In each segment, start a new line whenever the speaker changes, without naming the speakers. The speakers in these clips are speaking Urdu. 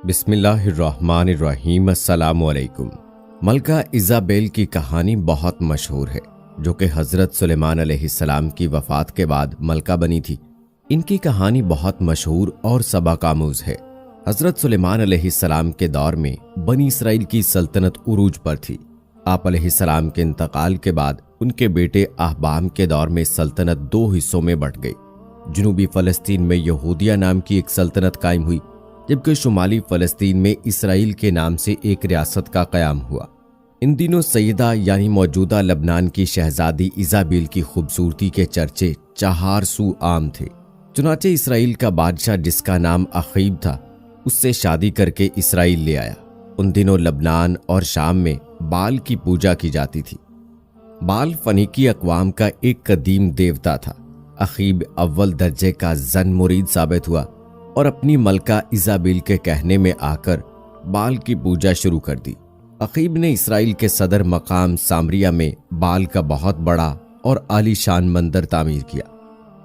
بسم اللہ الرحمن الرحیم۔ السلام علیکم۔ ملکہ ایزابیل کی کہانی بہت مشہور ہے، جو کہ حضرت سلیمان علیہ السلام کی وفات کے بعد ملکہ بنی تھی۔ ان کی کہانی بہت مشہور اور سبق آموز ہے۔ حضرت سلیمان علیہ السلام کے دور میں بنی اسرائیل کی سلطنت عروج پر تھی۔ آپ علیہ السلام کے انتقال کے بعد ان کے بیٹے اہبام کے دور میں سلطنت دو حصوں میں بٹ گئی۔ جنوبی فلسطین میں یہودیہ نام کی ایک سلطنت قائم ہوئی، جبکہ شمالی فلسطین میں اسرائیل کے نام سے ایک ریاست کا قیام ہوا۔ ان دنوں سیدہ یعنی موجودہ لبنان کی شہزادی ایزابیل کی خوبصورتی کے چرچے چہار سو عام تھے۔ چنانچہ اسرائیل کا بادشاہ، جس کا نام اخیب تھا، اس سے شادی کر کے اسرائیل لے آیا۔ ان دنوں لبنان اور شام میں بال کی پوجا کی جاتی تھی۔ بال فنیکی اقوام کا ایک قدیم دیوتا تھا۔ اخیب اول درجے کا زن مرید ثابت ہوا اور اپنی ملکہ ایزابیل کے کہنے میں آ کر بال کی پوجا شروع کر دی۔ اخیب نے اسرائیل کے صدر مقام سامریہ میں بال کا بہت بڑا اور عالی شان مندر تعمیر کیا۔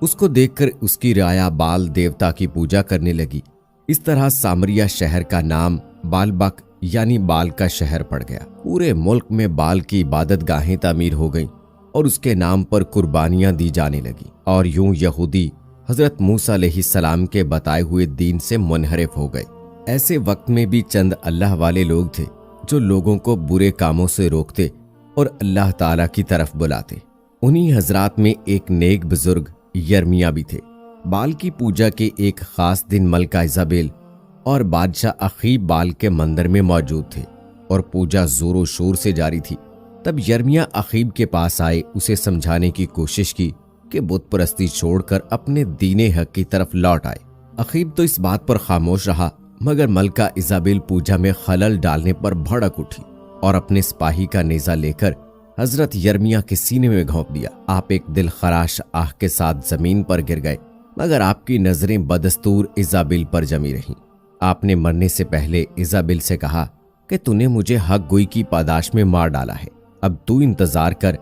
اس کو دیکھ کر اس کی رعایا بال دیوتا کی پوجا کرنے لگی۔ اس طرح سامریہ شہر کا نام بالبک یعنی بال کا شہر پڑ گیا۔ پورے ملک میں بال کی عبادت گاہیں تعمیر ہو گئیں اور اس کے نام پر قربانیاں دی جانے لگیں، اور یوں یہودی حضرت موسیٰ علیہ السلام کے بتائے ہوئے دین سے منحرف ہو گئے۔ ایسے وقت میں بھی چند اللہ والے لوگ تھے جو لوگوں کو برے کاموں سے روکتے اور اللہ تعالیٰ کی طرف بلاتے۔ انہی حضرات میں ایک نیک بزرگ یرمیہ بھی تھے۔ بال کی پوجا کے ایک خاص دن ملکہ ایزابیل اور بادشاہ اخیب بال کے مندر میں موجود تھے اور پوجا زور و شور سے جاری تھی۔ تب یرمیہ اخیب کے پاس آئے، اسے سمجھانے کی کوشش کی کہ بت پرستی چھوڑ کر اپنے دین حق کی طرف لوٹ آئے۔ اخیب تو اس بات پر خاموش رہا، مگر ملکہ ایزابیل پوجا میں خلل ڈالنے پر بھڑک اٹھی اور اپنے سپاہی کا نیزہ لے کر حضرت یرمیہ کے سینے میں گھونپ دیا۔ آپ ایک دل خراش آہ کے ساتھ زمین پر گر گئے، مگر آپ کی نظریں بدستور ایزابیل پر جمی رہیں۔ آپ نے مرنے سے پہلے ایزابیل سے کہا کہ تو نے مجھے حق گوئی کی پاداش میں مار ڈالا ہے۔ اب تو انتظار کر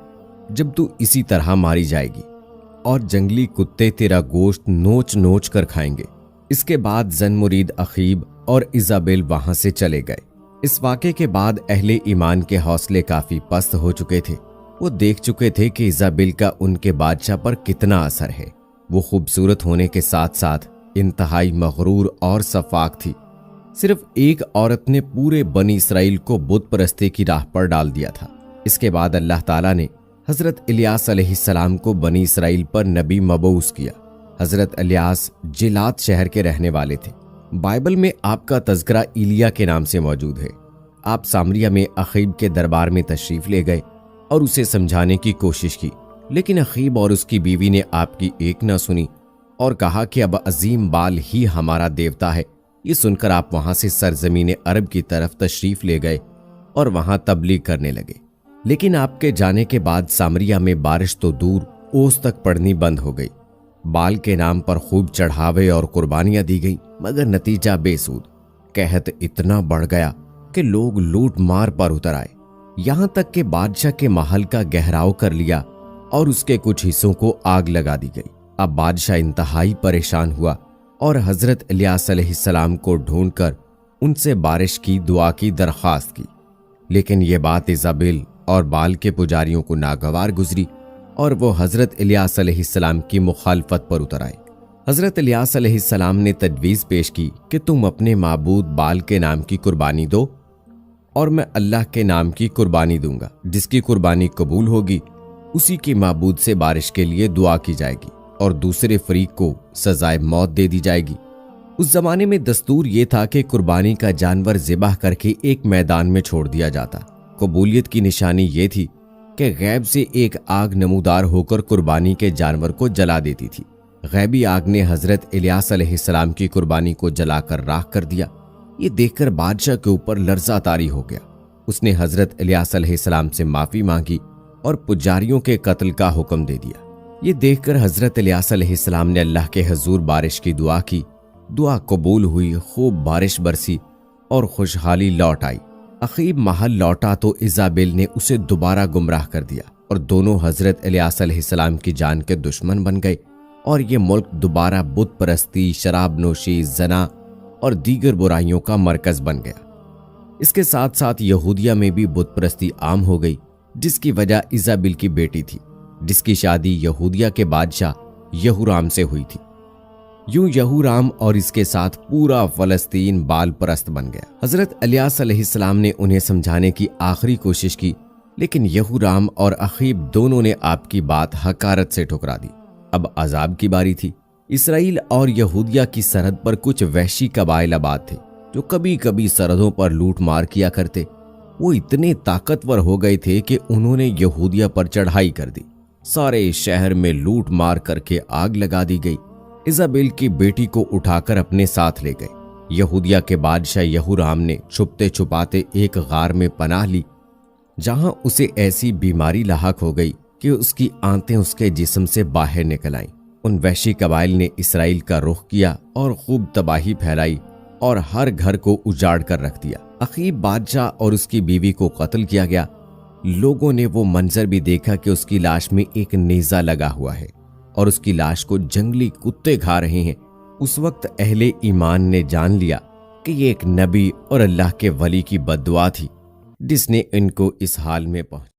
جب تو اسی طرح ماری جائے گی، اور جنگلی کتے تیرا گوشت نوچ نوچ کر کھائیں گے۔ اس کے بعد زن مرید اخیب اور ایزابیل وہاں سے چلے گئے۔ اس واقعے کے بعد اہل ایمان کے حوصلے کافی پست ہو چکے تھے۔ وہ دیکھ چکے تھے کہ ایزابیل کا ان کے بادشاہ پر کتنا اثر ہے۔ وہ خوبصورت ہونے کے ساتھ ساتھ انتہائی مغرور اور سفاک تھی۔ صرف ایک عورت نے پورے بنی اسرائیل کو بت پرستی کی راہ پر ڈال دیا تھا۔ اس کے بعد اللہ تعالیٰ نے حضرت الیاس علیہ السلام کو بنی اسرائیل پر نبی مبعوث کیا۔ حضرت الیاس جلات شہر کے رہنے والے تھے۔ بائبل میں آپ کا تذکرہ ایلیا کے نام سے موجود ہے۔ آپ سامریہ میں اخیب کے دربار میں تشریف لے گئے اور اسے سمجھانے کی کوشش کی، لیکن اخیب اور اس کی بیوی نے آپ کی ایک نہ سنی اور کہا کہ اب عظیم بال ہی ہمارا دیوتا ہے۔ یہ سن کر آپ وہاں سے سرزمین عرب کی طرف تشریف لے گئے اور وہاں تبلیغ کرنے لگے۔ لیکن آپ کے جانے کے بعد سامریہ میں بارش تو دور، اوس تک پڑنی بند ہو گئی۔ بال کے نام پر خوب چڑھاوے اور قربانیاں دی گئیں، مگر نتیجہ بے سود۔ قحط اتنا بڑھ گیا کہ لوگ لوٹ مار پر اتر آئے، یہاں تک کہ بادشاہ کے محل کا گہراؤ کر لیا اور اس کے کچھ حصوں کو آگ لگا دی گئی۔ اب بادشاہ انتہائی پریشان ہوا اور حضرت الیاس علیہ السلام کو ڈھونڈ کر ان سے بارش کی دعا کی درخواست کی، لیکن یہ بات ایزابیل اور بال کے پجاریوں کو ناگوار گزری اور وہ حضرت الیاس علیہ السلام کی مخالفت پر اتر آئے۔ حضرت الیاس علیہ السلام نے تجویز پیش کی کہ تم اپنے معبود بال کے نام کی قربانی دو اور میں اللہ کے نام کی قربانی دوں گا۔ جس کی قربانی قبول ہوگی اسی کے معبود سے بارش کے لیے دعا کی جائے گی اور دوسرے فریق کو سزائے موت دے دی جائے گی۔ اس زمانے میں دستور یہ تھا کہ قربانی کا جانور ذبح کر کے ایک میدان میں چھوڑ دیا جاتا۔ قبولیت کی نشانی یہ تھی کہ غیب سے ایک آگ نمودار ہو کر قربانی کے جانور کو جلا دیتی تھی۔ غیبی آگ نے حضرت الیاس علیہ السلام کی قربانی کو جلا کر راکھ کر دیا۔ یہ دیکھ کر بادشاہ کے اوپر لرزہ طاری ہو گیا۔ اس نے حضرت الیاس علیہ السلام سے معافی مانگی اور پجاریوں کے قتل کا حکم دے دیا۔ یہ دیکھ کر حضرت الیاس علیہ السلام نے اللہ کے حضور بارش کی دعا کی۔ دعا قبول ہوئی، خوب بارش برسی اور خوشحالی لوٹ آئی۔ اخیب محل لوٹا تو ایزابیل نے اسے دوبارہ گمراہ کر دیا اور دونوں حضرت الیاس علیہ السلام کی جان کے دشمن بن گئے، اور یہ ملک دوبارہ بت پرستی، شراب نوشی، زنا اور دیگر برائیوں کا مرکز بن گیا۔ اس کے ساتھ ساتھ یہودیہ میں بھی بت پرستی عام ہو گئی، جس کی وجہ ایزابل کی بیٹی تھی، جس کی شادی یہودیہ کے بادشاہ یہورام سے ہوئی تھی۔ یوں یہورام اور اس کے ساتھ پورا فلسطین بال پرست بن گیا۔ حضرت الیاس علیہ السلام نے انہیں سمجھانے کی آخری کوشش کی، لیکن یہورام اور اخیب دونوں نے آپ کی بات حقارت سے ٹھکرا دی۔ اب عذاب کی باری تھی۔ اسرائیل اور یہودیہ کی سرحد پر کچھ وحشی قبائل آباد تھے جو کبھی کبھی سرحدوں پر لوٹ مار کیا کرتے۔ وہ اتنے طاقتور ہو گئے تھے کہ انہوں نے یہودیہ پر چڑھائی کر دی۔ سارے شہر میں لوٹ مار کر کے آگ لگا دی گئی۔ ایزابل کی بیٹی کو اٹھا کر اپنے ساتھ لے گئے۔ یہودیہ کے بادشاہ یہورام نے چھپتے چھپاتے ایک غار میں پناہ لی، جہاں اسے ایسی بیماری لاحق ہو گئی کہ اس کی آنتیں اس کے جسم سے باہر نکل آئیں۔ ان وحشی قبائل نے اسرائیل کا رخ کیا اور خوب تباہی پھیلائی اور ہر گھر کو اجاڑ کر رکھ دیا۔ اخیب بادشاہ اور اس کی بیوی کو قتل کیا گیا۔ لوگوں نے وہ منظر بھی دیکھا کہ اس کی لاش میں ایک نیزہ لگا ہوا ہے اور اس کی لاش کو جنگلی کتے کھا رہے ہیں۔ اس وقت اہل ایمان نے جان لیا کہ یہ ایک نبی اور اللہ کے ولی کی بد دعا تھی جس نے ان کو اس حال میں پہنچا۔